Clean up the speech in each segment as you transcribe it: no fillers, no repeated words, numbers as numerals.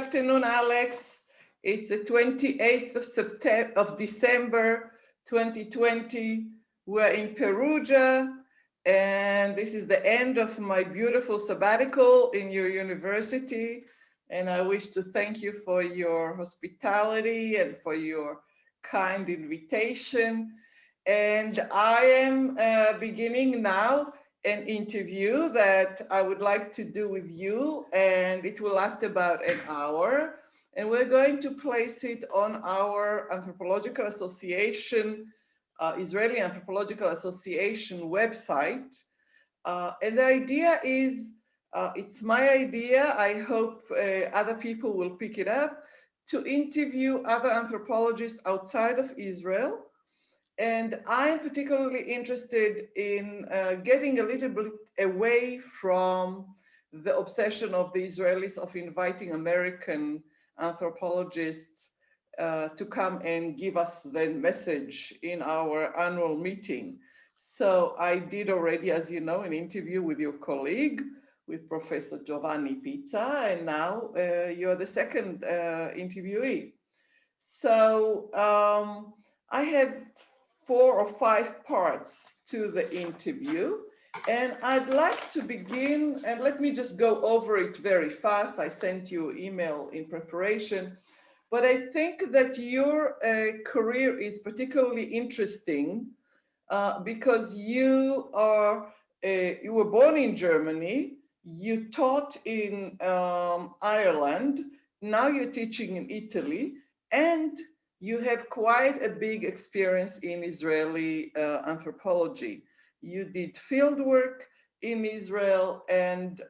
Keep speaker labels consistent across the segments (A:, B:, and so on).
A: afternoon, Alex. It's the 28th of December, 2020. We're in Perugia, and this is the end of my beautiful sabbatical in your university. And I wish to thank you for your hospitality and for your kind invitation. And I am beginning now an interview that I would like to do with you, and it will last about an hour. And we're going to place it on our Anthropological Association, Israeli Anthropological Association website. And the idea is, it's my idea, I hope other people will pick it up, to interview other anthropologists outside of Israel. And I'm particularly interested in getting a little bit away from the obsession of the Israelis of inviting American anthropologists to come and give us the message in our annual meeting. So I did already, as you know, an interview with your colleague, with Professor Giovanni Pizza, and now you're the second interviewee. So I have 4 or 5 parts to the interview, and I'd like to begin, and let me just go over it very fast. I sent you an email in preparation, but I think that your career is particularly interesting because you were born in Germany, you taught in Ireland, now you're teaching in Italy, and you have quite a big experience in Israeli anthropology. You did field work in Israel, and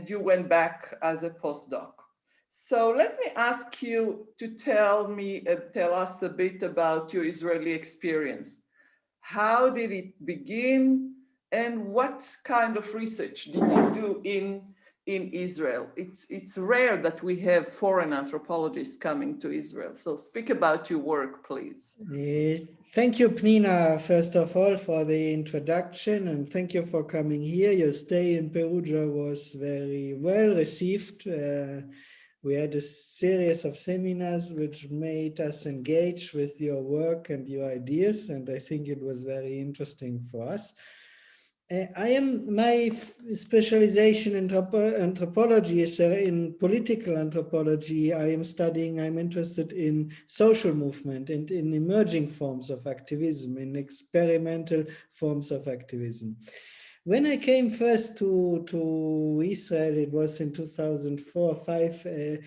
A: you went back as a postdoc. So let me ask you to tell us a bit about your Israeli experience. How did it begin, and what kind of research did you do in Israel? It's rare that we have foreign anthropologists coming to Israel. So speak about your work, please.
B: Thank you, Pnina, first of all, for the introduction, and thank you for coming here. Your stay in Perugia was very well received. We had a series of seminars which made us engage with your work and your ideas, and I think it was very interesting for us. My specialization in anthropology is in political anthropology. I'm interested in social movement and in emerging forms of activism, in experimental forms of activism. When I came first to Israel, it was in 2004-05.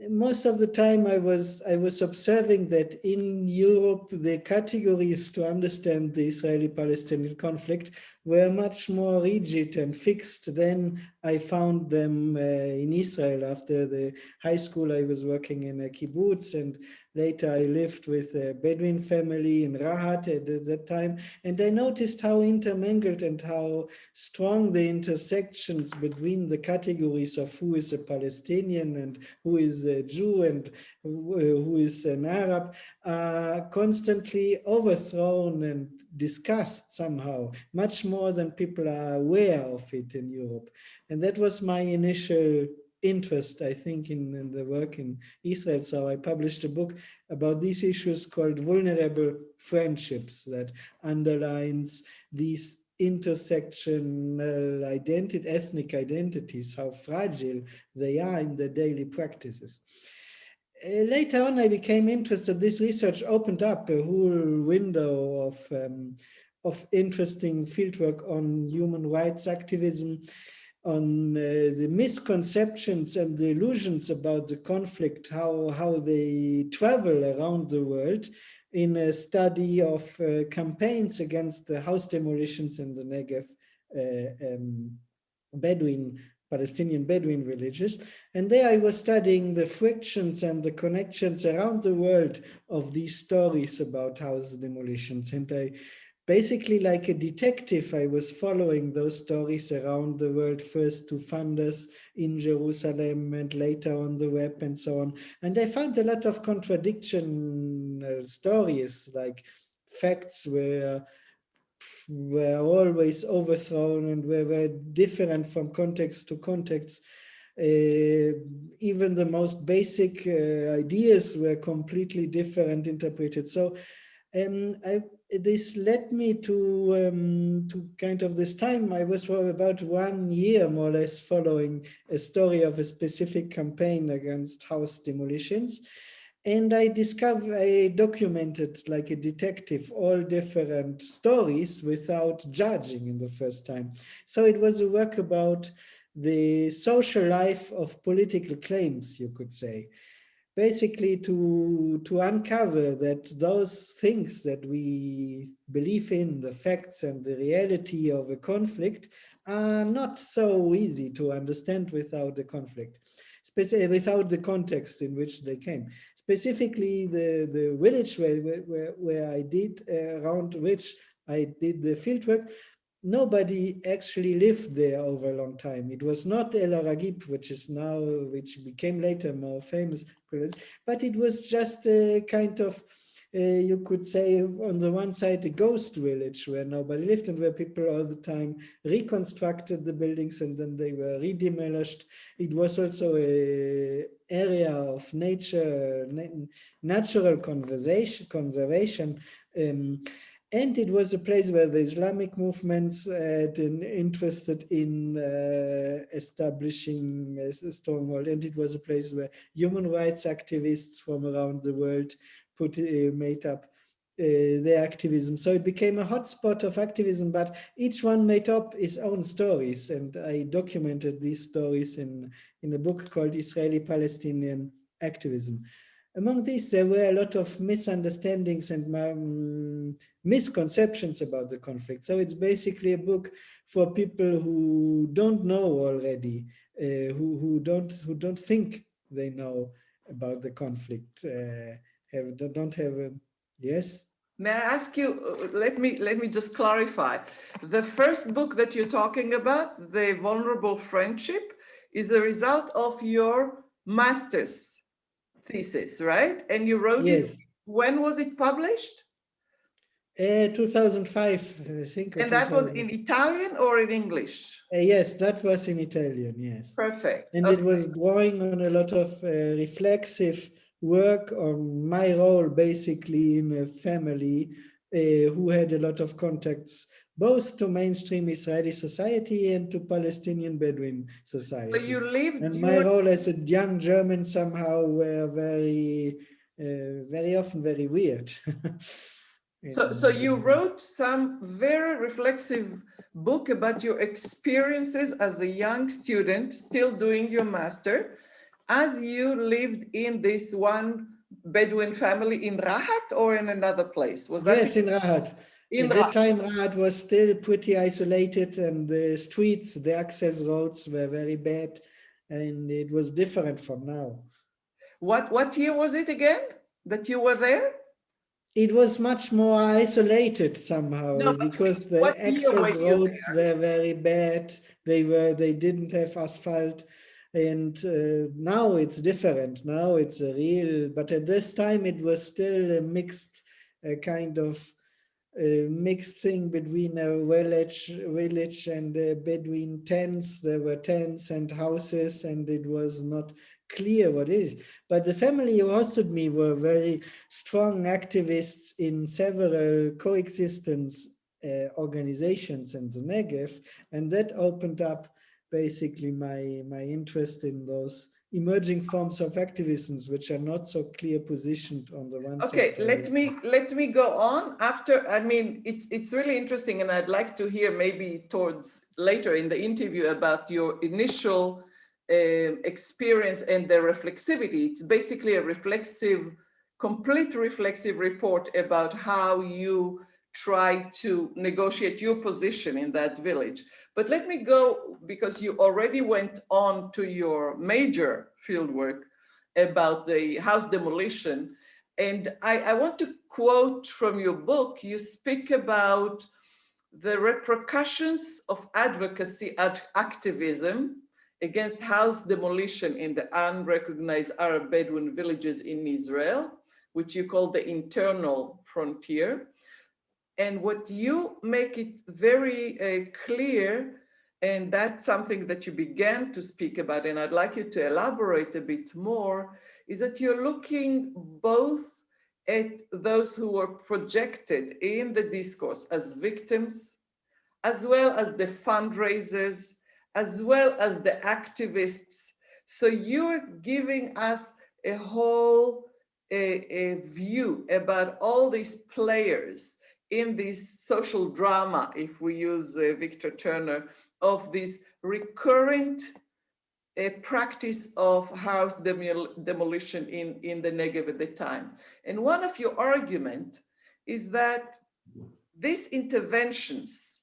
B: Most of the time I was observing that in Europe, the categories to understand the Israeli-Palestinian conflict were much more rigid and fixed than I found them in Israel. After the high school, I was working in a kibbutz, and later I lived with a Bedouin family in Rahat at that time. And I noticed how intermingled and how strong the intersections between the categories of who is a Palestinian and who is a Jew and who is an Arab are constantly overthrown and discussed somehow, much more than people are aware of it in Europe. And that was my initial interest, I think, in the work in Israel. So I published a book about these issues called Vulnerable Friendships, that underlines these intersectional ethnic identities, how fragile they are in their daily practices. Later on, I became interested. This research opened up a whole window of interesting fieldwork on human rights activism, on the misconceptions and the illusions about the conflict, how they travel around the world, in a study of campaigns against the house demolitions in the Negev Palestinian Bedouin villages. And there I was studying the frictions and the connections around the world of these stories about house demolitions. And I basically, like a detective, I was following those stories around the world, first to funders in Jerusalem and later on the web and so on. And I found a lot of contradiction stories, like facts were always overthrown and were different from context to context. even the most basic ideas were completely different interpreted. So this led me to kind of this time. I was for about 1 year more or less following a story of a specific campaign against house demolitions. And I documented like a detective all different stories without judging in the first time. So it was a work about the social life of political claims, you could say. Basically to uncover that those things that we believe in, the facts and the reality of a conflict, are not so easy to understand without the conflict, without the context in which they came. Specifically, the village where I did, around which I did the fieldwork, nobody actually lived there over a long time. It was not El Aragib, which became later more famous, but it was just a kind of, you could say, on the one side, a ghost village where nobody lived and where people all the time reconstructed the buildings and then they were redemolished. It was also an area of natural conservation. And it was a place where the Islamic movements had interested in establishing a stronghold. And it was a place where human rights activists from around the world made up their activism. So it became a hotspot of activism, but each one made up its own stories. And I documented these stories in a book called Israeli-Palestinian Activism. Among these, there were a lot of misunderstandings and misconceptions about the conflict. So it's basically a book for people who don't know already, who don't think they know about the conflict. Yes.
A: May I ask you? Let me just clarify. The first book that you're talking about, The Vulnerable Friendship, is a result of your master's thesis, right? And you wrote
B: Yes.
A: it. When was it published?
B: 2005, I think.
A: And that was in Italian or in English?
B: Yes, that was in Italian, yes.
A: Perfect.
B: And
A: okay.
B: It was drawing on a lot of reflexive work on my role, basically, in a family who had a lot of contacts, both to mainstream Israeli society and to Palestinian Bedouin society.
A: So you lived.
B: And my role as a young German somehow were very often very weird.
A: So you wrote some very reflexive book about your experiences as a young student, still doing your master, as you lived in this one Bedouin family in Rahat or in another place? Was that
B: yes, in Rahat. At that time, Rahat was still pretty isolated, and the streets, the access roads were very bad, and it was different from now.
A: What year was it again that you were there?
B: It was much more isolated somehow, because the access roads were very bad. They didn't have asphalt, and now it's different. Now it's a real. But at this time, it was still a mixed kind of mixed thing between a village and Bedouin tents. There were tents and houses, and it was not clear what it is. But the family who hosted me were very strong activists in several coexistence organizations in the Negev, and that opened up basically my interest in those emerging forms of activisms, which are not so clear positioned on the one side.
A: Okay, let me go on after. I mean, it's really interesting, and I'd like to hear maybe towards later in the interview about your initial experience and the reflexivity. It's basically a complete reflexive report about how you try to negotiate your position in that village. But let me go, because you already went on to your major fieldwork about the house demolition. And I want to quote from your book. You speak about the repercussions of advocacy activism against house demolition in the unrecognized Arab Bedouin villages in Israel, which you call the internal frontier. And what you make it very clear and that's something that you began to speak about, and I'd like you to elaborate a bit more, is that you're looking both at those who were projected in the discourse as victims, as well as the fundraisers, as well as the activists. So you're giving us a whole a view about all these players in this social drama, if we use Victor Turner, of this recurrent practice of house demolition in the Negev at the time. And one of your arguments is that these interventions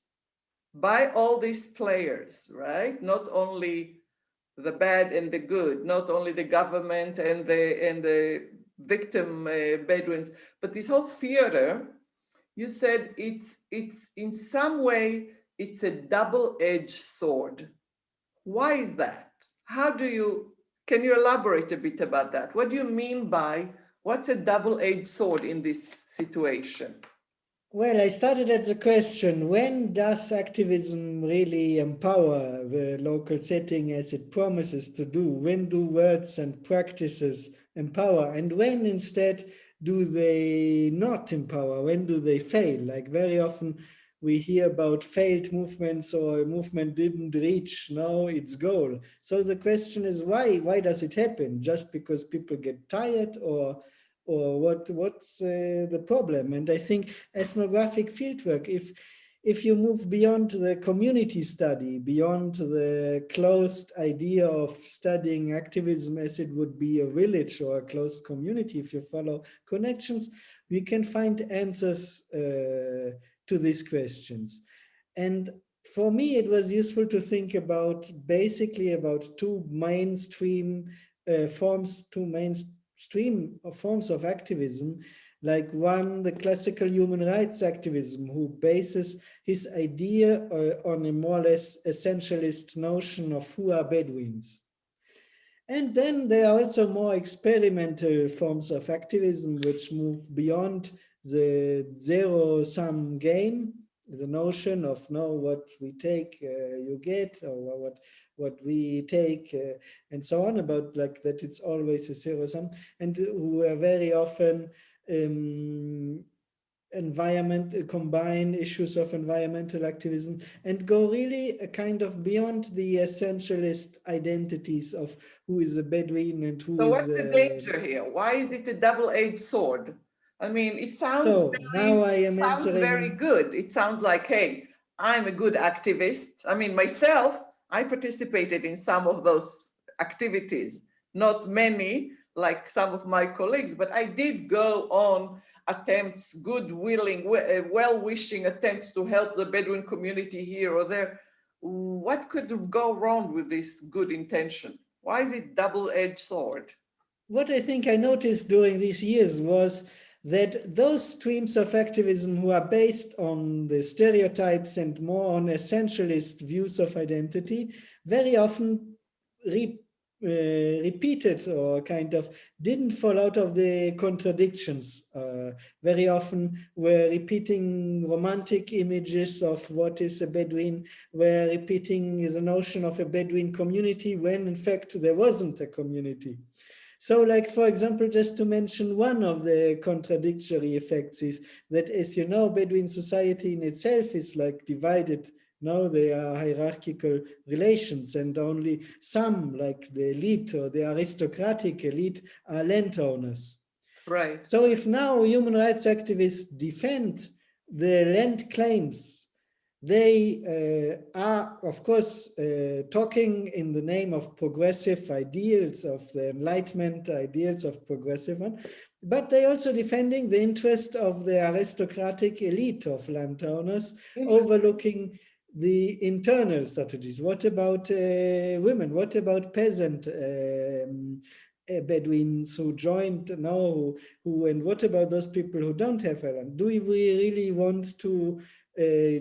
A: by all these players, right? Not only the bad and the good, not only the government and the victim Bedouins, but this whole theater, you said it's in some way, it's a double-edged sword. Why is that? Can you elaborate a bit about that? What do you mean by, what's a double-edged sword in this situation?
B: Well, I started at the question, when does activism really empower the local setting as it promises to do? When do words and practices empower? And when instead do they not empower? When do they fail? Like very often we hear about failed movements, or a movement didn't reach its goal. So the question is, why does it happen? Just because people get tired, or what's the problem? And I think ethnographic fieldwork, if you move beyond the community study, beyond the closed idea of studying activism as it would be a village or a closed community, if you follow connections, we can find answers to these questions. And for me, it was useful to think about basically about two mainstream forms of activism. Like one, the classical human rights activism, who bases his idea on a more or less essentialist notion of who are Bedouins. And then there are also more experimental forms of activism which move beyond the zero-sum game, the notion of what we take, you get, or what we take, and so on, about like that it's always a zero-sum, and who are very often combine issues of environmental activism and go really a kind of beyond the essentialist identities of who is a Bedouin and who is.
A: So what's the danger here? Why is it a double-edged sword? I mean, it sounds very good. It sounds like, hey, I'm a good activist. I mean, myself, I participated in some of those activities, not many like some of my colleagues, but I did go on attempts, well-wishing attempts to help the Bedouin community here or there. What could go wrong with this good intention? Why is it double-edged sword?
B: What I think I noticed during these years was that those streams of activism who are based on the stereotypes and more on essentialist views of identity very often repeated or kind of didn't fall out of the contradictions. Very often were repeating romantic images of what is a Bedouin, were repeating the notion of a Bedouin community when in fact there wasn't a community. So like, for example, just to mention one of the contradictory effects is that, as you know, Bedouin society in itself is like divided. Now they are hierarchical relations, and only some, like the elite or the aristocratic elite, are landowners.
A: Right.
B: So if now human rights activists defend the land claims, they are, of course, talking in the name of progressive ideals, of the Enlightenment ideals of progressive one, but they also defending the interest of the aristocratic elite of landowners, overlooking the internal strategies. What about women? What about peasant Bedouins who joined now? And what about those people who don't have a land? Do we really want to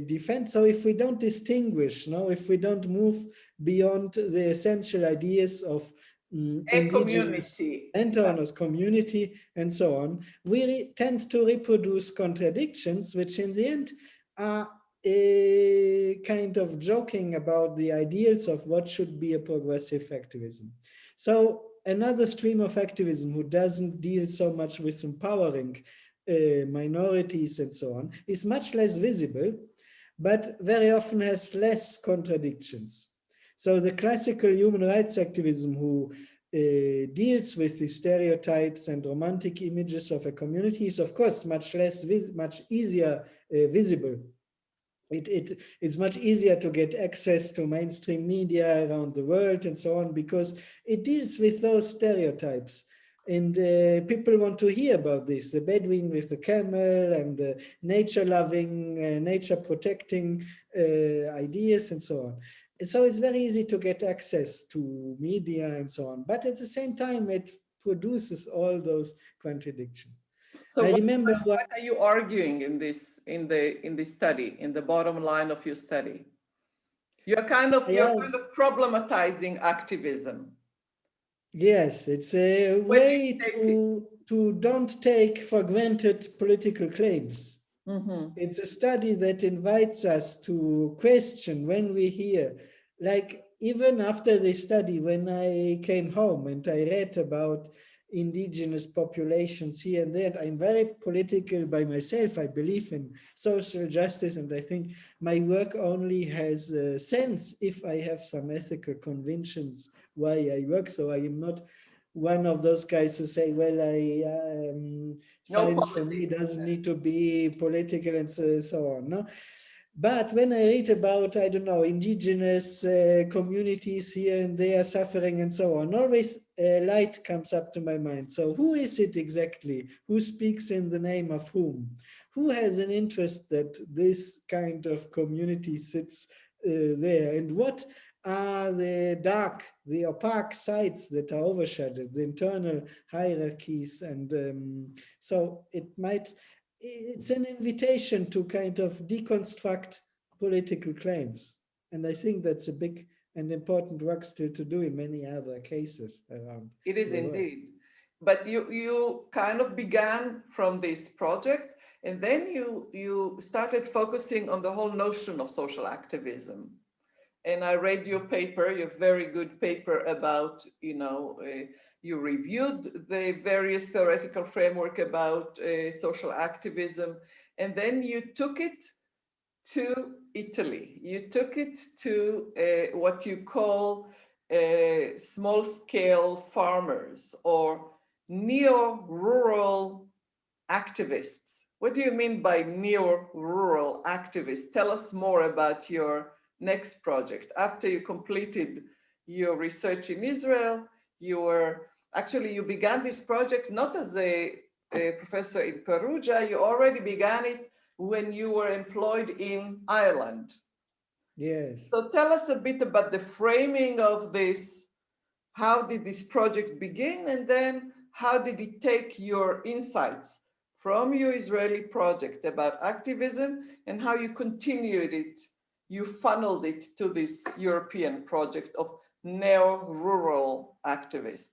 B: defend? So if we don't distinguish, if we don't move beyond the essential ideas of
A: community,
B: landowners, community, and so on, we tend to reproduce contradictions, which in the end are kind of joking about the ideals of what should be a progressive activism. So another stream of activism who doesn't deal so much with empowering minorities and so on is much less visible, but very often has less contradictions. So the classical human rights activism who deals with the stereotypes and romantic images of a community is, of course, much easier visible. It's much easier to get access to mainstream media around the world and so on, because it deals with those stereotypes. And people want to hear about this, the Bedouin with the camel and the nature-loving, nature-protecting ideas and so on. And so it's very easy to get access to media and so on. But at the same time, it produces all those contradictions.
A: So
B: I remember
A: what are you arguing in this study, in the bottom line of your study? You're kind of problematizing activism.
B: Yes, it's a way to don't take for granted political claims. Mm-hmm. It's a study that invites us to question when we hear, like even after the study, when I came home and I read about indigenous populations here and there, I'm very political by myself. I believe in social justice, and I think my work only has sense if I have some ethical convictions why I work. So I am not one of those guys who say, well, science for me doesn't need to be political and so on. No? But when I read about, I don't know, indigenous communities here and there suffering and so on, always light comes up to my mind. So who is it exactly? Who speaks in the name of whom? Who has an interest that this kind of community sits there? And what are the opaque sides that are overshadowed, the internal hierarchies? And so it's an invitation to kind of deconstruct political claims. And I think that's a big and important work still to do in many other cases around.
A: It is indeed. But you kind of began from this project, and then you started focusing on the whole notion of social activism. And I read your paper, your very good paper about, you reviewed the various theoretical framework about social activism, and then you took it to Italy. You took it to what you call small-scale farmers or neo-rural activists. What do you mean by neo-rural activists? Tell us more about your next project. After you completed your research in Israel, you began this project not as a professor in Perugia, you already began it when you were employed in Ireland.
B: Yes.
A: So tell us a bit about the framing of this. How did this project begin? And then how did it take your insights from your Israeli project about activism and how you continued it? You funneled it to this European project of neo-rural activists.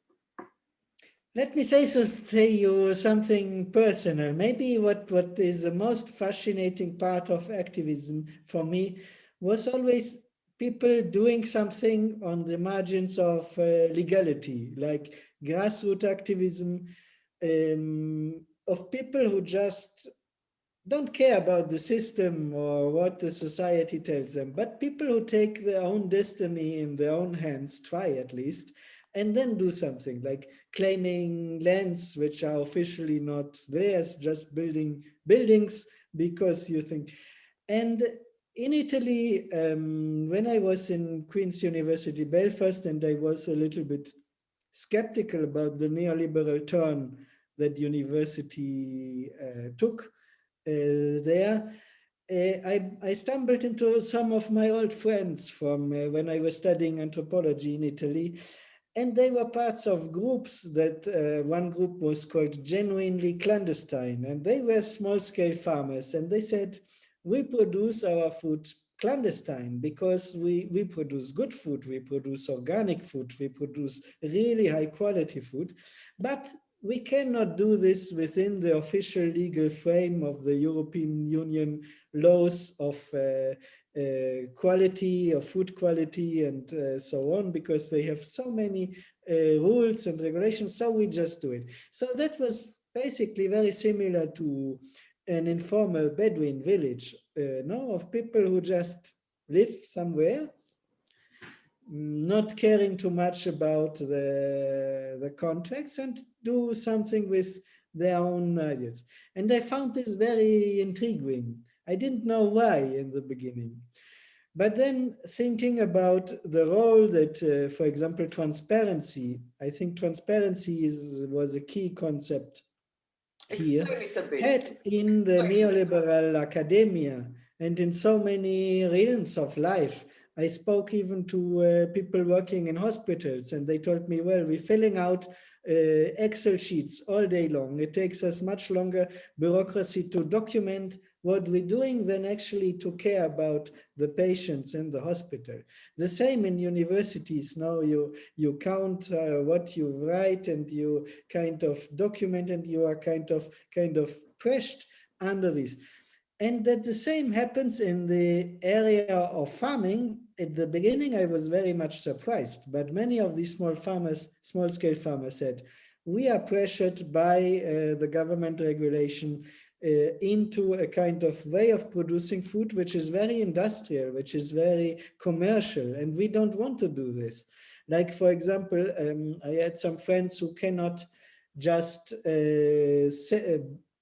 B: Let me say you something personal. Maybe what is the most fascinating part of activism for me was always people doing something on the margins of legality, like grassroots activism, of people who just don't care about the system or what the society tells them, but people who take their own destiny in their own hands, try at least, and then do something like claiming lands which are officially not theirs, just building buildings because you think. And in Italy, when I was in Queen's University, Belfast, and I was a little bit skeptical about the neoliberal turn that university took there, I stumbled into some of my old friends from when I was studying anthropology in Italy, and they were parts of groups that one group was called Genuinely Clandestine, and they were small-scale farmers, and they said, we produce our food clandestine because we produce good food, we produce organic food, we produce really high quality food, but we cannot do this within the official legal frame of the European Union laws of quality, of food quality, and so on, because they have so many rules and regulations, so we just do it. So that was basically very similar to an informal Bedouin village, no, of people who just live somewhere, not caring too much about the contracts, and do something with their own ideas. And I found this very intriguing. I didn't know why in the beginning. But then thinking about the role that, for example, transparency, I think transparency was a key concept here, had in the neoliberal academia and in so many realms of life. I spoke even to people working in hospitals, and they told me, well, we're filling out Excel sheets all day long. It takes us much longer bureaucracy to document what we're doing than actually to care about the patients in the hospital. The same in universities. Now you count what you write, and you kind of document, and you are kind of pressed under this. And that the same happens in the area of farming. At the beginning, I was very much surprised, but many of these small-scale farmers said, we are pressured by the government regulation into a kind of way of producing food, which is very industrial, which is very commercial, and we don't want to do this. Like, for example, I had some friends who cannot just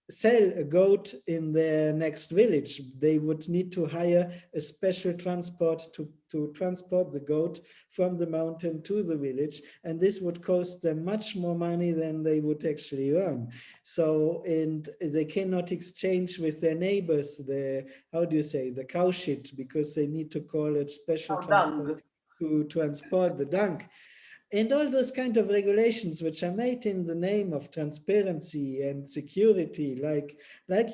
B: sell a goat in their next village. They would need to hire a special transport to transport the goat from the mountain to the village, and this would cost them much more money than they would actually earn. So, and they cannot exchange with their neighbors the, how do you say, the cow shit, because they need to call it special transport to transport the dung. And all those kind of regulations which are made in the name of transparency and security, like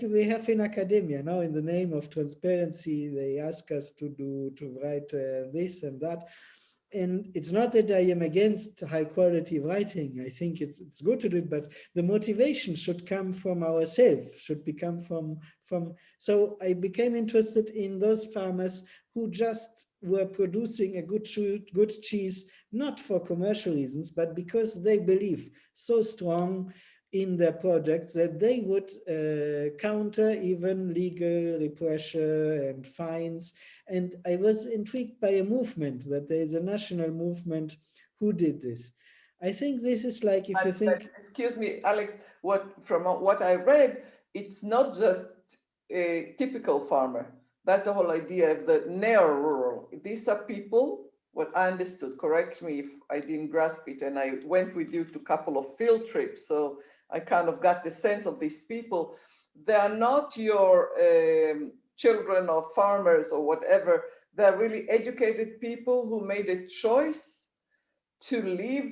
B: we have in academia now, in the name of transparency, they ask us to write this and that. And it's not that I am against high quality writing. I think it's good to do it, but the motivation should come from ourselves, should become from. So I became interested in those farmers who just were producing a good cheese, not for commercial reasons, but because they believe so strong in their projects that they would counter even legal repression and fines. And I was intrigued by a movement, that there is a national movement who did this. I think this is like, if you think...
A: Excuse me, Alex, from what I read, it's not just a typical farmer. That's the whole idea of the neo-rural. These are people, what I understood, correct me if I didn't grasp it, and I went with you to a couple of field trips, so I kind of got the sense of these people. They are not your children of farmers or whatever. They're really educated people who made a choice to live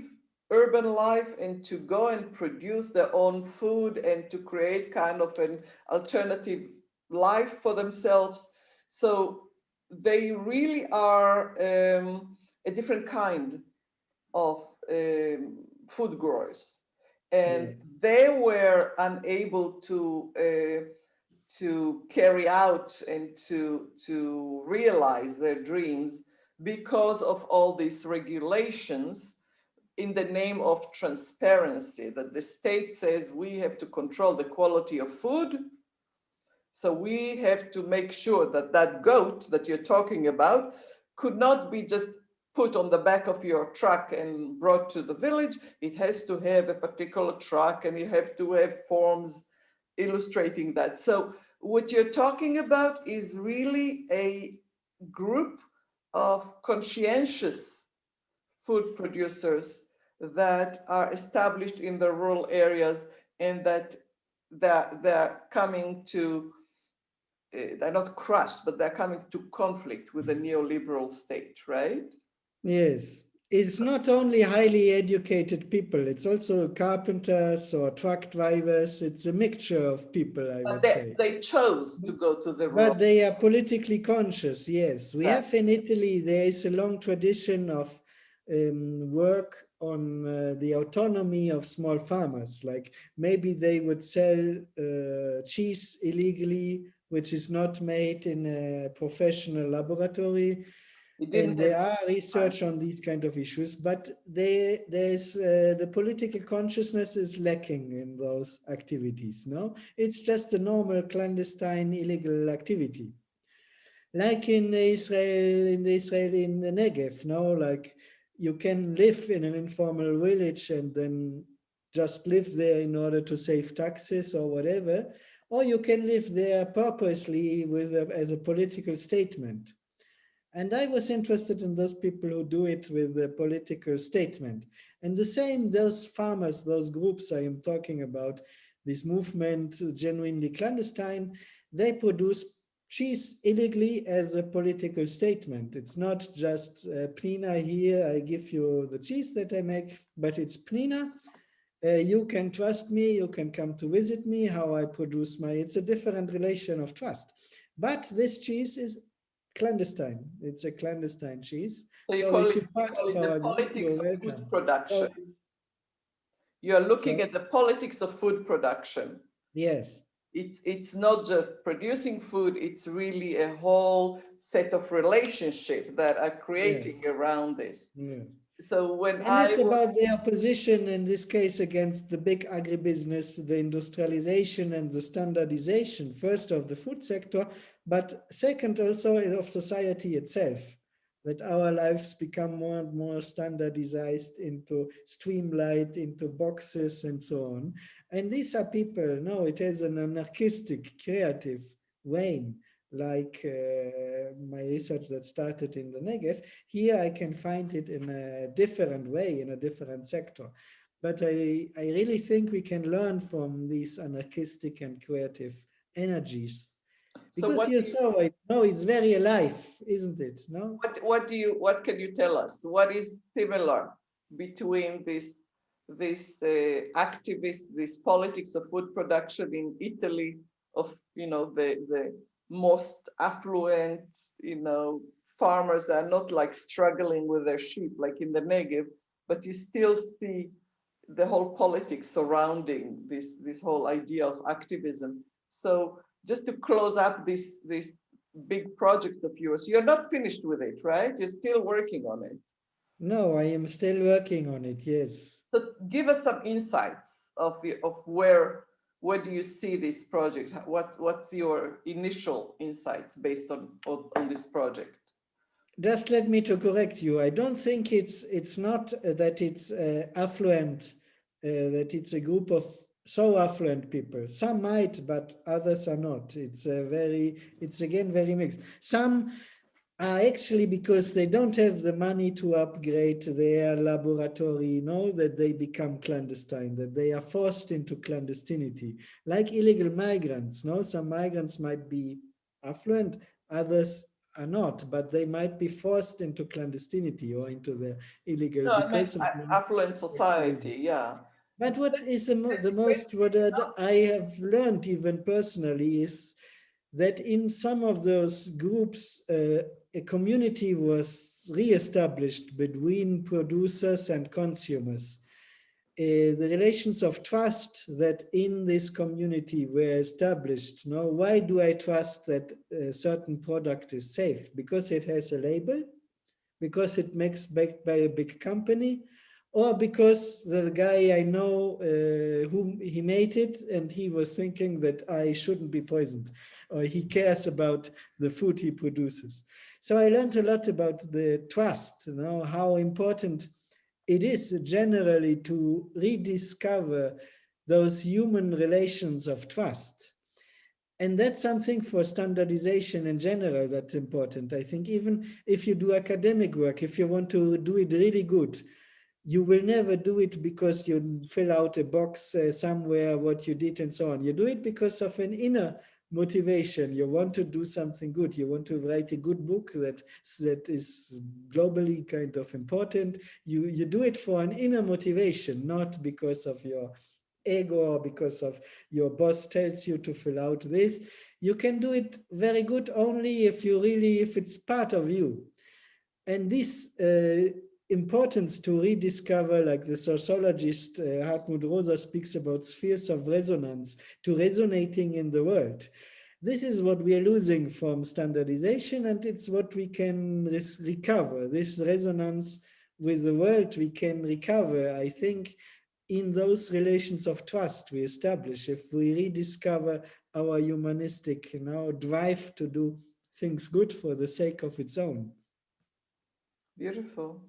A: urban life and to go and produce their own food and to create kind of an alternative life for themselves. So they really are a different kind of food growers. And they were unable to carry out and to realize their dreams because of all these regulations in the name of transparency, that the state says we have to control the quality of food. So we have to make sure that that goat that you're talking about could not be just put on the back of your truck and brought to the village. It has to have a particular truck, and you have to have forms illustrating that. So what you're talking about is really a group of conscientious food producers that are established in the rural areas, and that they're coming to, they're not crushed, but they're coming to conflict with the neoliberal state, right?
B: Yes. It's not only highly educated people, it's also carpenters or truck drivers. It's a mixture of people, I would say.
A: They chose to go to the
B: rural. But they are politically conscious, yes. We have in Italy, there is a long tradition of work on the autonomy of small farmers. Like maybe they would sell cheese illegally, which is not made in a professional laboratory. And there are research on these kind of issues, but there's the political consciousness is lacking in those activities. No, it's just a normal clandestine illegal activity, like in Israel, in the Negev. No, like you can live in an informal village and then just live there in order to save taxes or whatever, or you can live there purposely with as a political statement. And I was interested in those people who do it with a political statement. And the same, those farmers, those groups I am talking about, this movement, genuinely clandestine, they produce cheese illegally as a political statement. It's not just Pnina, here, I give you the cheese that I make, but it's Pnina. You can trust me, you can come to visit me, how I produce it's a different relation of trust. But this cheese is clandestine. It's a clandestine cheese.
A: So you
B: So
A: call
B: if
A: it,
B: you're part of our group, you're welcome.
A: Food production. So, you are looking at the politics of food production.
B: Yes.
A: It's not just producing food, it's really a whole set of relationships that are creating around this.
B: Yeah.
A: So
B: it's about the opposition in this case against the big agribusiness, the industrialization and the standardization, first of the food sector, but second also of society itself, that our lives become more and more standardized, into streamlined, into boxes and so on. And these are people, no, it has an anarchistic, creative vein, like my research that started in the Negev. Here I can find it in a different way, in a different sector. But I really think we can learn from these anarchistic and creative energies. Because you saw it, no, it's very alive, isn't it? No.
A: What can you tell us? What is similar between this activists, this politics of food production in Italy, of the most affluent farmers that are not like struggling with their sheep like in the Negev, but you still see the whole politics surrounding this whole idea of activism. So just to close up this big project of yours, you're not finished with it, right? You're still working on it.
B: No, I am still working on it, yes.
A: So give us some insights of where do you see this project? What's your initial insights based on this project?
B: Just let me to correct you. I don't think it's not that it's affluent, that it's a group of so affluent people. Some might, but others are not. It's again very mixed. Some are actually, because they don't have the money to upgrade their laboratory, that they become clandestine, that they are forced into clandestinity, like illegal migrants. Some migrants might be affluent, others are not, but they might be forced into clandestinity or into the illegal.
A: No, because I meant affluent society, yeah.
B: But what is the most, what I have learned even personally, is that in some of those groups, a community was re-established between producers and consumers. The relations of trust that in this community were established. Why do I trust that a certain product is safe? Because it has a label, because it makes backed by a big company, or because the guy I know, whom he made it, and he was thinking that I shouldn't be poisoned, or he cares about the food he produces. So I learned a lot about the trust, how important it is generally to rediscover those human relations of trust. And that's something for standardization in general that's important. I think even if you do academic work, if you want to do it really good, you will never do it because you fill out a box somewhere what you did and so on. You do it because of an inner motivation. You want to do something good. You want to write a good book that is globally kind of important. You do it for an inner motivation, not because of your ego or because of your boss tells you to fill out this. You can do it very good only if it's part of you. And this importance to rediscover, like the sociologist Hartmut Rosa speaks about spheres of resonance, to resonating in the world. This is what we are losing from standardization, and it's what we can recover. This resonance with the world we can recover, I think, in those relations of trust we establish, if we rediscover our humanistic, drive to do things good for the sake of its own.
A: Beautiful.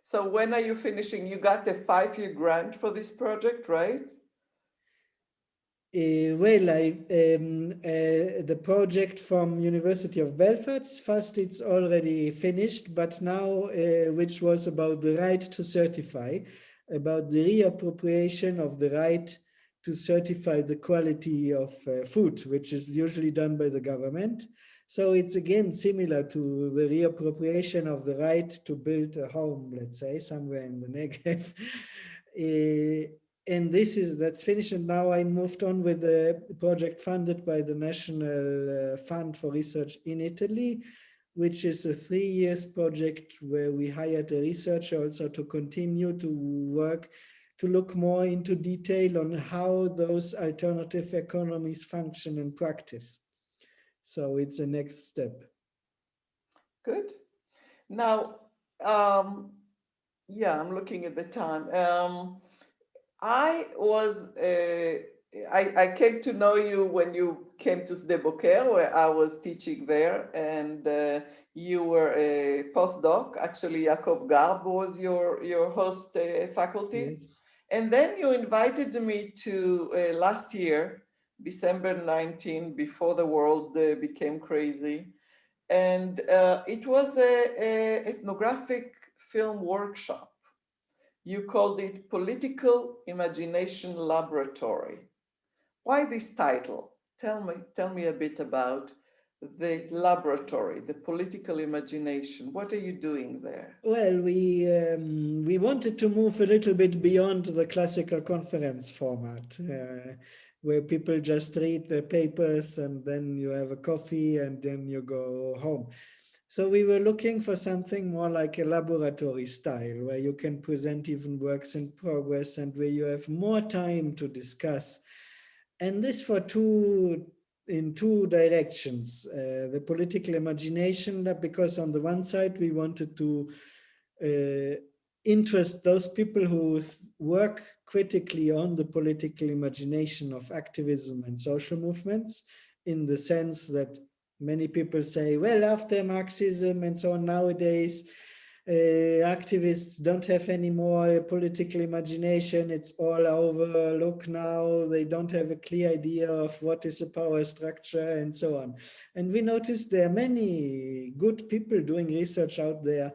A: So when are you finishing? You got a 5-year grant for this project, right?
B: The project from University of Belfast, first it's already finished, but now, which was about the right to certify, about the reappropriation of the right to certify the quality of food, which is usually done by the government. So it's again similar to the reappropriation of the right to build a home, let's say, somewhere in the Negev. And that's finished. And now I moved on with a project funded by the National Fund for Research in Italy, which is a 3-year project where we hired a researcher also to continue to work, to look more into detail on how those alternative economies function in practice. So it's a next step.
A: Good. Now, yeah, I'm looking at the time. I came to know you when you came to Sde Boker, where I was teaching there, and you were a postdoc. Actually, Yaakov Garb was your host faculty.
B: Yes.
A: And then you invited me to last year, December 19, before the world became crazy. And it was an ethnographic film workshop. You called it Political Imagination Laboratory. Why this title? Tell me a bit about the laboratory, the political imagination. What are you doing there?
B: Well, we wanted to move a little bit beyond the classical conference format, where people just read the papers and then you have a coffee and then you go home. So we were looking for something more like a laboratory style, where you can present even works in progress and where you have more time to discuss. And this in two directions. The political imagination, because on the one side, we wanted to interest those people who work critically on the political imagination of activism and social movements, in the sense that many people say, well, after Marxism and so on nowadays, activists don't have any more political imagination. It's all over. Look now, they don't have a clear idea of what is a power structure and so on. And we noticed there are many good people doing research out there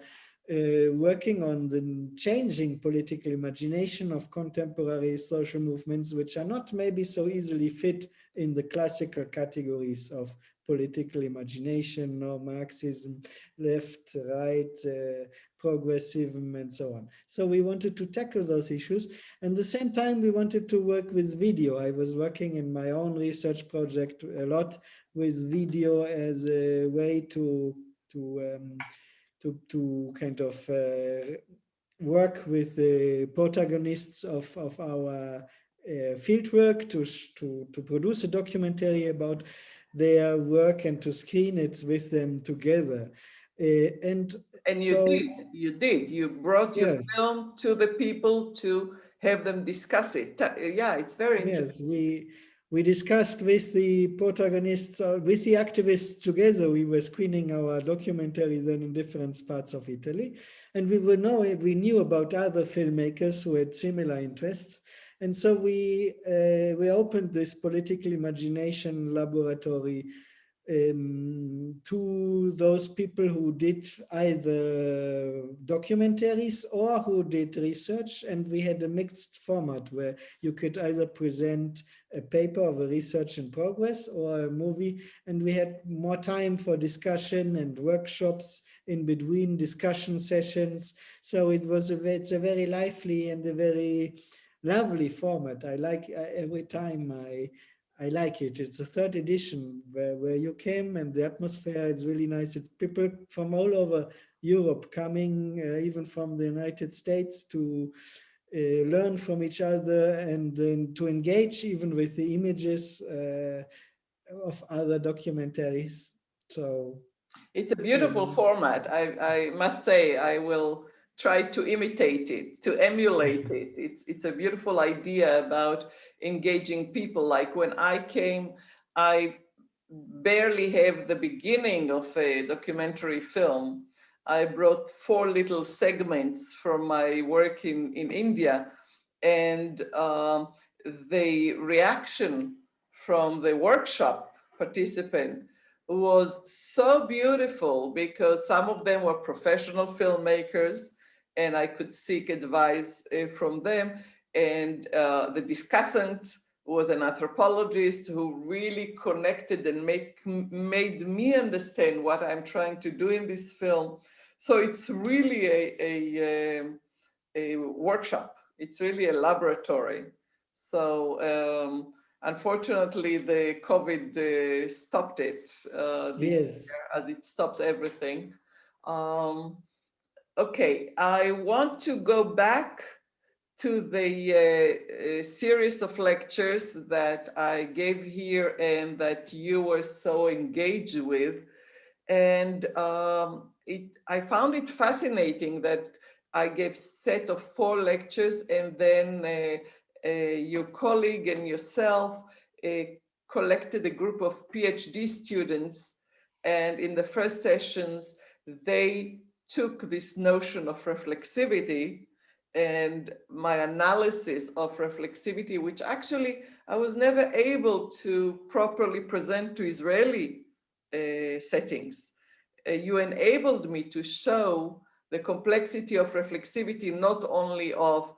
B: working on the changing political imagination of contemporary social movements, which are not maybe so easily fit in the classical categories of political imagination or Marxism, left, right, progressivism, and so on. So we wanted to tackle those issues. And at the same time, we wanted to work with video. I was working in my own research project a lot with video as a way to kind of work with the protagonists of our fieldwork to produce a documentary about their work and to screen it with them together. And
A: you did. You brought your film to the people to have them discuss it. Yeah, it's very interesting.
B: Yes, we discussed with the protagonists, with the activists together. We were screening our documentary then in different parts of Italy. And we knew about other filmmakers who had similar interests. And so we opened this political imagination laboratory to those people who did either documentaries or who did research. And we had a mixed format where you could either present a paper of a research in progress or a movie. And we had more time for discussion and workshops in between discussion sessions. So it's a very lively and a very lovely format. I like every time I like it. It's the third edition where you came, and the atmosphere is really nice. It's people from all over Europe coming, even from the United States, to learn from each other and then to engage even with the images of other documentaries. So
A: it's a beautiful format. I must say, I will try to imitate it, to emulate it. It's a beautiful idea about engaging people. Like when I came, I barely have the beginning of a documentary film. I brought 4 little segments from my work in India, and the reaction from the workshop participant was so beautiful, because some of them were professional filmmakers and I could seek advice from them. And the discussant was an anthropologist who really connected and made me understand what I'm trying to do in this film. So it's really a workshop. It's really a laboratory. So unfortunately, the COVID stopped it this year, as it stopped everything. Okay, I want to go back to the series of lectures that I gave here and that you were so engaged with. And I found it fascinating that I gave set of 4 lectures, and then your colleague and yourself collected a group of PhD students. And in the first sessions, they took this notion of reflexivity and my analysis of reflexivity, which actually I was never able to properly present to Israeli settings. You enabled me to show the complexity of reflexivity, not only of,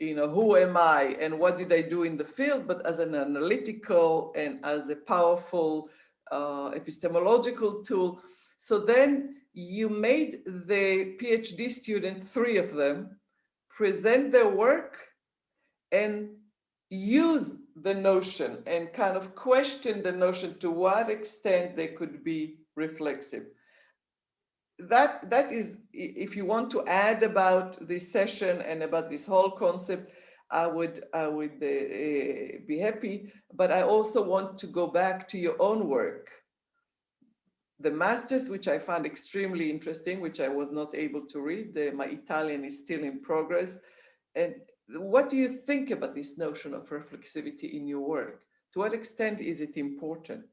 A: who am I and what did I do in the field, but as an analytical and as a powerful epistemological tool. So then you made the PhD student, 3 of them, present their work and use the notion and kind of question the notion to what extent they could be reflexive. That is, if you want to add about this session and about this whole concept, I would be happy. But I also want to go back to your own work. The master's, which I found extremely interesting, which I was not able to read. My Italian is still in progress. And what do you think about this notion of reflexivity in your work? To what extent is it important?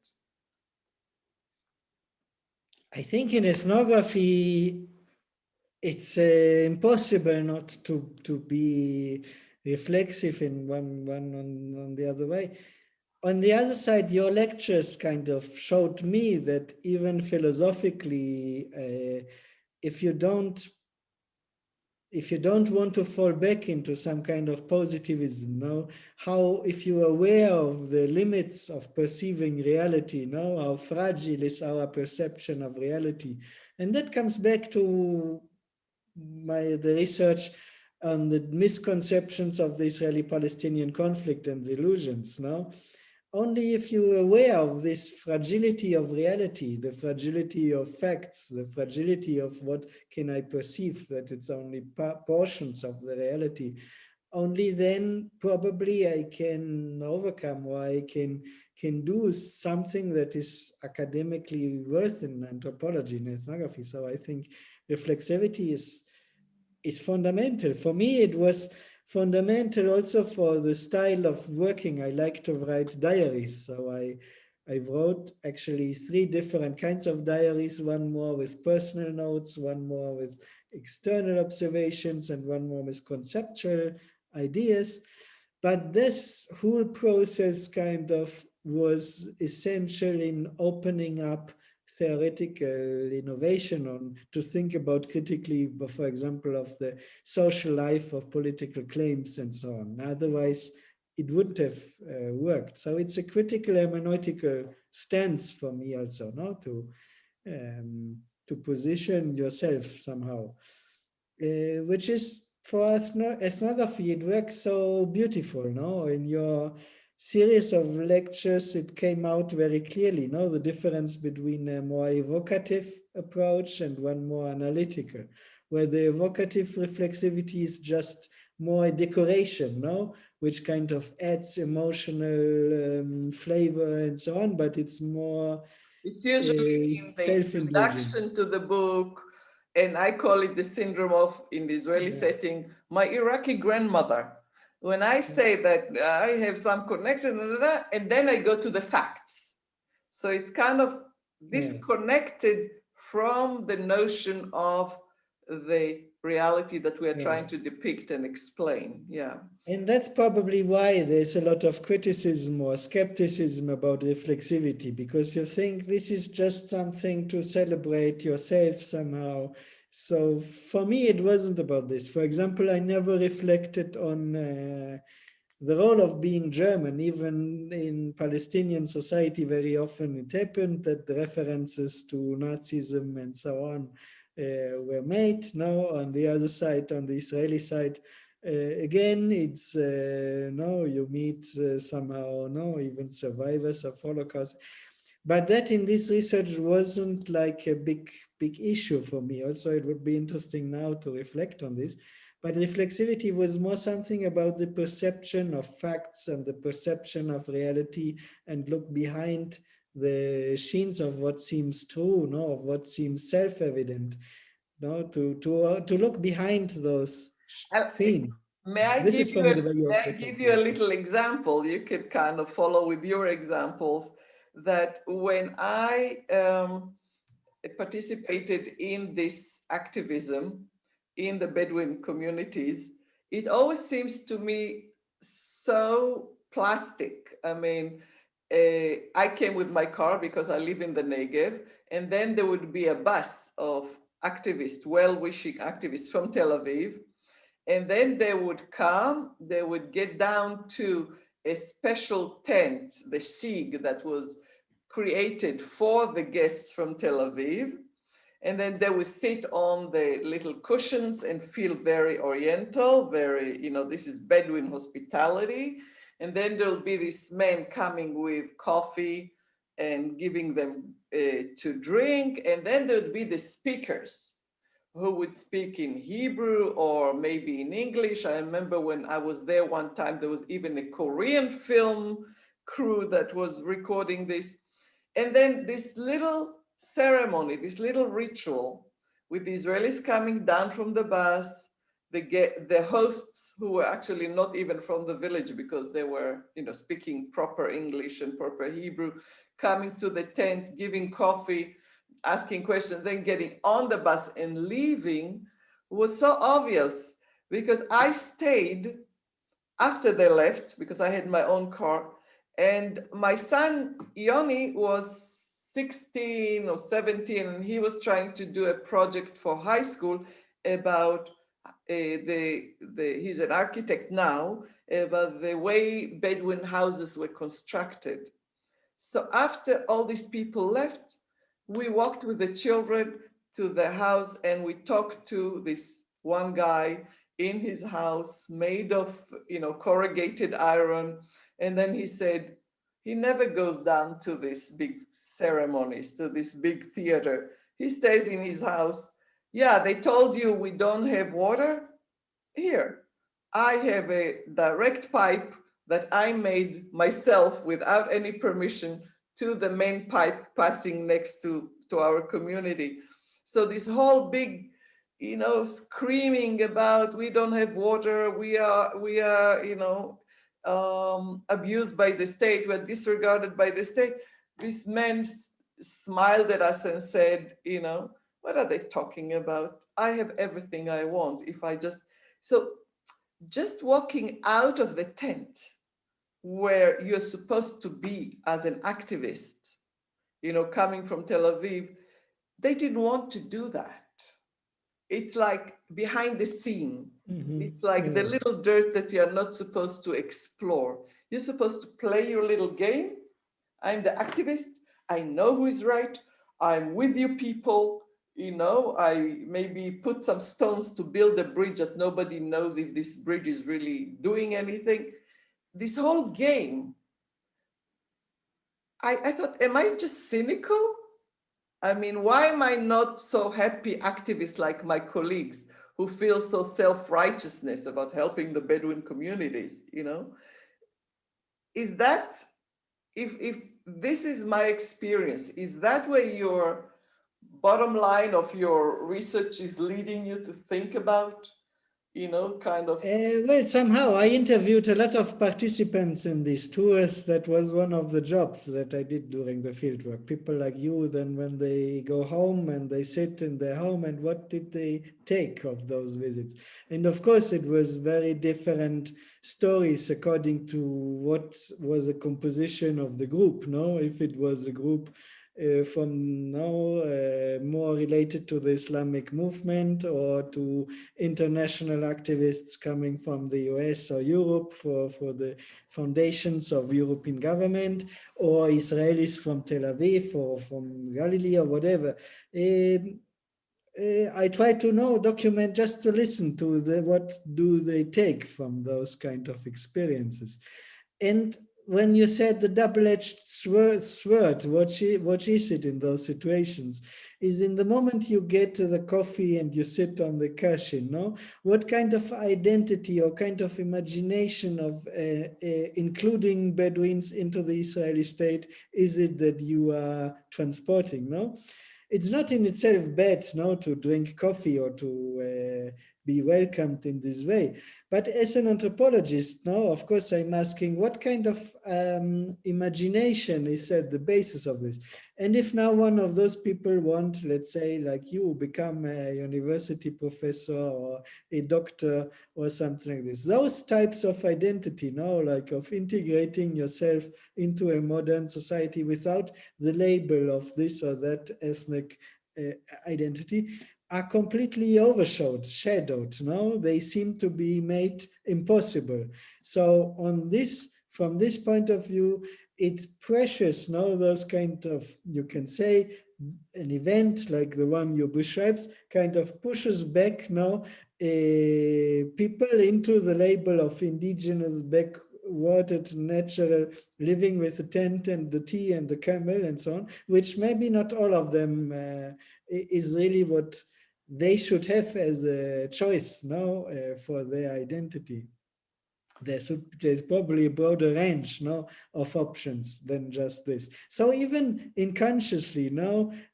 B: I think in ethnography, it's impossible not to be reflexive in one on the other way. On the other side, your lectures kind of showed me that even philosophically, if you don't want to fall back into some kind of positivism, how, if you are aware of the limits of perceiving reality, how fragile is our perception of reality. And that comes back to the research on the misconceptions of the Israeli-Palestinian conflict and the illusions. Only if you are aware of this fragility of reality, the fragility of facts, the fragility of what can I perceive, that it's only portions of the reality, only then probably I can overcome, or I can do something that is academically worth in anthropology and ethnography. So I think reflexivity is fundamental. For me, it was fundamental also for the style of working. I like to write diaries. So I wrote actually 3 different kinds of diaries, one more with personal notes, one more with external observations, and one more with conceptual ideas. But this whole process kind of was essential in opening up theoretical innovation to think about critically, for example, of the social life of political claims and so on. Otherwise, it wouldn't have worked. So it's a critical hermeneutical stance for me also, to position yourself somehow, which is for ethnography, it works so beautiful, in your series of lectures, it came out very clearly, no, the difference between a more evocative approach and one more analytical, where the evocative reflexivity is just more a decoration, no, which kind of adds emotional flavor and so on, but it's more
A: it's usually in the introduction to the book, and I call it the syndrome of, in the Israeli setting, my Iraqi grandmother. When I say that I have some connection, and then I go to the facts. So it's kind of disconnected from the notion of the reality that we are trying to depict and explain. Yeah.
B: And that's probably why there's a lot of criticism or skepticism about reflexivity, because you think this is just something to celebrate yourself somehow. So for me, it wasn't about this. For example, I never reflected on the role of being German. Even in Palestinian society, very often it happened that the references to Nazism and so on were made. No, on the other side, on the Israeli side, again, it's no, you meet somehow, no, even survivors of Holocaust. But that in this research wasn't like a big issue for me. Also, it would be interesting now to reflect on this. But reflexivity was more something about the perception of facts and the perception of reality, and look behind the scenes of what seems true, no, of what seems self-evident, no, to look behind those things.
A: May I give you a little example? You could kind of follow with your examples. That when I participated in this activism in the Bedouin communities, it always seems to me so plastic. I mean, I came with my car because I live in the Negev, and then there would be a bus of activists, well-wishing activists from Tel Aviv, and then they would come, they would get down to a special tent, the Sig, that was created for the guests from Tel Aviv. And then they would sit on the little cushions and feel very oriental, very, you know, this is Bedouin hospitality. And then there'll be this man coming with coffee and giving them to drink. And then there'd be the speakers who would speak in Hebrew or maybe in English. I remember when I was there one time, there was even a Korean film crew that was recording this. And then this little ceremony, this little ritual with the Israelis coming down from the bus, the hosts who were actually not even from the village because they were, you know, speaking proper English and proper Hebrew, coming to the tent, giving coffee, asking questions, then getting on the bus and leaving was so obvious, because I stayed after they left because I had my own car. And my son, Yoni, was 16 or 17, and he was trying to do a project for high school about he's an architect now, about the way Bedouin houses were constructed. So after all these people left, we walked with the children to the house and we talked to this one guy in his house made of, you know, corrugated iron. And then he said, he never goes down to these big ceremonies, to this big theater. He stays in his house. Yeah, they told you we don't have water? Here, I have a direct pipe that I made myself without any permission to the main pipe passing next to our community. So this whole big, you know, screaming about we don't have water, we are, you know, abused by the state, we're disregarded by the state. This man smiled at us and said, you know, what are they talking about? I have everything I want if I just, so just walking out of the tent where you're supposed to be as an activist, you know, coming from Tel Aviv, they didn't want to do that. It's like behind the scene. Mm-hmm. It's like the little dirt that you're not supposed to explore. You're supposed to play your little game. I'm the activist. I know who is right. I'm with you people. You know, I maybe put some stones to build a bridge that nobody knows if this bridge is really doing anything. This whole game I thought, am I just cynical? I mean, why am I not so happy activist like my colleagues who feel so self-righteousness about helping the Bedouin communities, you know? Is that, if this is my experience, is that where your bottom line of your research is leading you to think about, you know, kind of?
B: Well, somehow I interviewed a lot of participants in these tours. That was one of the jobs that I did during the fieldwork. People like you, then when they go home and they sit in their home, and what did they take of those visits? And of course, it was very different stories according to what was the composition of the group. No, if it was a group from more related to the Islamic movement or to international activists coming from the US or Europe for the foundations of European government, or Israelis from Tel Aviv or from Galilee or whatever. I try to document just to listen to what do they take from those kind of experiences. And when you said the double-edged sword, what is it in those situations? Is in the moment you get to the coffee and you sit on the cushion, no? What kind of identity or kind of imagination of including Bedouins into the Israeli state is it that you are transporting, no? It's not in itself bad, no, to drink coffee or to be welcomed in this way. But as an anthropologist, no, of course, I'm asking what kind of imagination is at the basis of this. And if now one of those people want, let's say, like you, become a university professor or a doctor or something like this, those types of identity, no, like of integrating yourself into a modern society without the label of this or that ethnic identity, are completely shadowed. No, they seem to be made impossible. So from this point of view, it's precious. No, those kind of, you can say, an event like the one you describes kind of pushes back now people into the label of indigenous backwatered natural living with the tent and the tea and the camel and so on, which maybe not all of them is really what they should have as a choice now for their identity. There's probably a broader range of options than just this. So even unconsciously,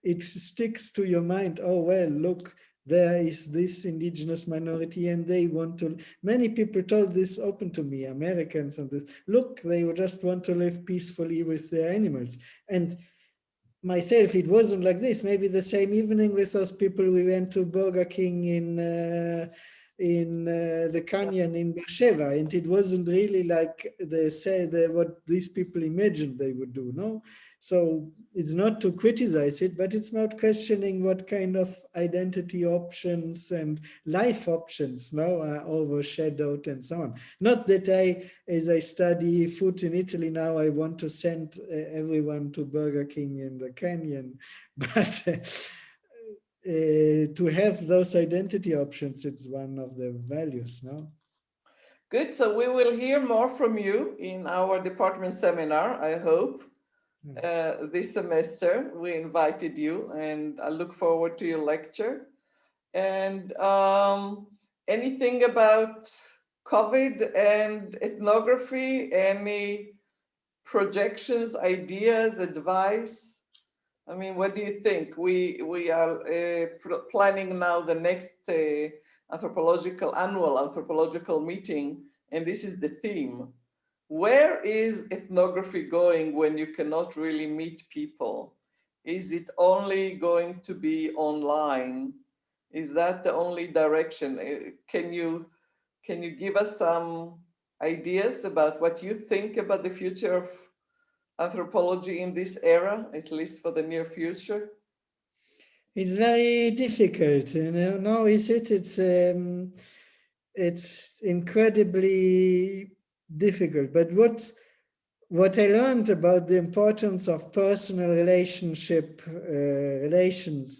B: it sticks to your mind, oh, well, look, there is this indigenous minority and they want to, many people told this open to me, Americans and this, look, they just want to live peacefully with their animals. And myself, it wasn't like this. Maybe the same evening with those people, we went to Burger King in the canyon in Beersheba, and it wasn't really like they said what these people imagined they would do. No, so it's not to criticize it, but it's not questioning what kind of identity options and life options now are overshadowed and so on. Not that as I study food in Italy now, I want to send everyone to Burger King in the canyon, but to have those identity options, it's one of the values, no?
A: Good, so we will hear more from you in our department seminar, I hope. This semester, we invited you, and I look forward to your lecture. And anything about COVID and ethnography, any projections, ideas, advice? I mean, what do you think? We are planning now the next annual anthropological meeting, and this is the theme. Where is ethnography going when you cannot really meet people? Is it only going to be online? Is that the only direction? Can you give us some ideas about what you think about the future of anthropology in this era, at least for the near future?
B: It's very difficult, no, is it? It's incredibly difficult. But what I learned about the importance of personal relations,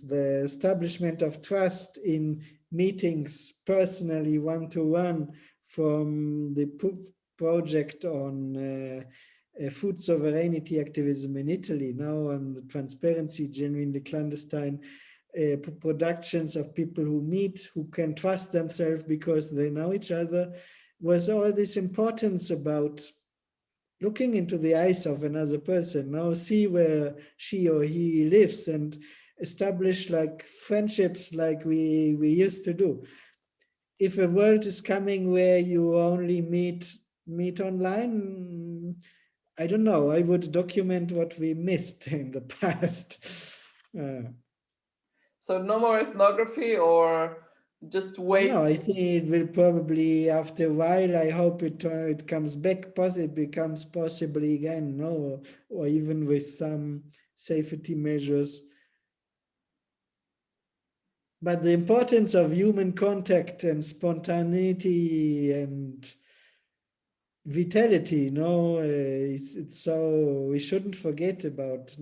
B: the establishment of trust in meetings personally, one-to-one, from the project on food sovereignty activism in Italy now, and the transparency, genuinely clandestine productions of people who meet, who can trust themselves because they know each other, was all this importance about looking into the eyes of another person, now see where she or he lives and establish like friendships like we used to do. If a world is coming where you only meet online, I don't know, I would document what we missed in the past.
A: So no more ethnography, or just wait?
B: No, I think it will probably, after a while, I hope it comes back, becomes possibly again, no, or even with some safety measures. But the importance of human contact and spontaneity and vitality, no, it's so, we shouldn't forget about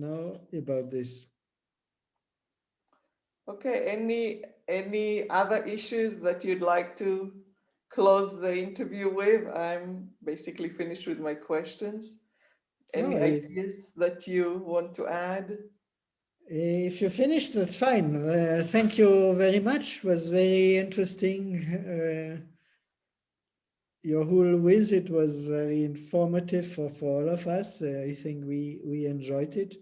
B: this.
A: Okay, any other issues that you'd like to close the interview with? I'm basically finished with my questions. Any ideas that you want to add?
B: If you're finished, that's fine. Thank you very much. It was very interesting. Your whole visit was very informative for all of us. I think we enjoyed it.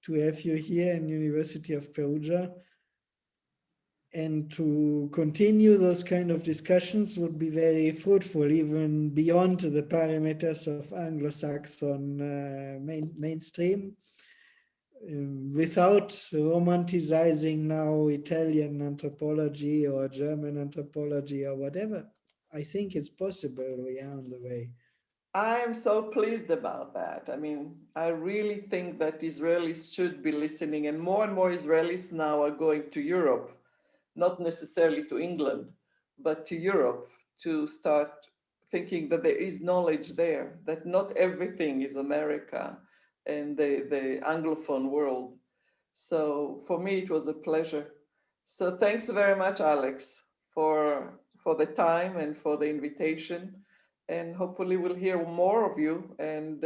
B: To have you here in University of Perugia and to continue those kind of discussions would be very fruitful, even beyond the parameters of Anglo-Saxon mainstream. Without romanticizing now Italian anthropology or German anthropology or whatever, I think it's possible. We are on the way.
A: I am so pleased about that. I mean, I really think that Israelis should be listening, and more Israelis now are going to Europe, not necessarily to England, but to Europe, to start thinking that there is knowledge there, that not everything is America and the Anglophone world. So for me, it was a pleasure. So thanks very much, Alex, for the time and for the invitation. And hopefully we'll hear more of you. And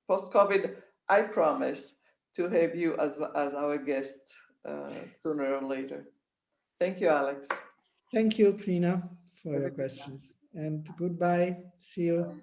A: post-COVID, I promise to have you as our guest sooner or later. Thank you, Alex.
B: Thank you, Pnina, for your questions. And goodbye. See you.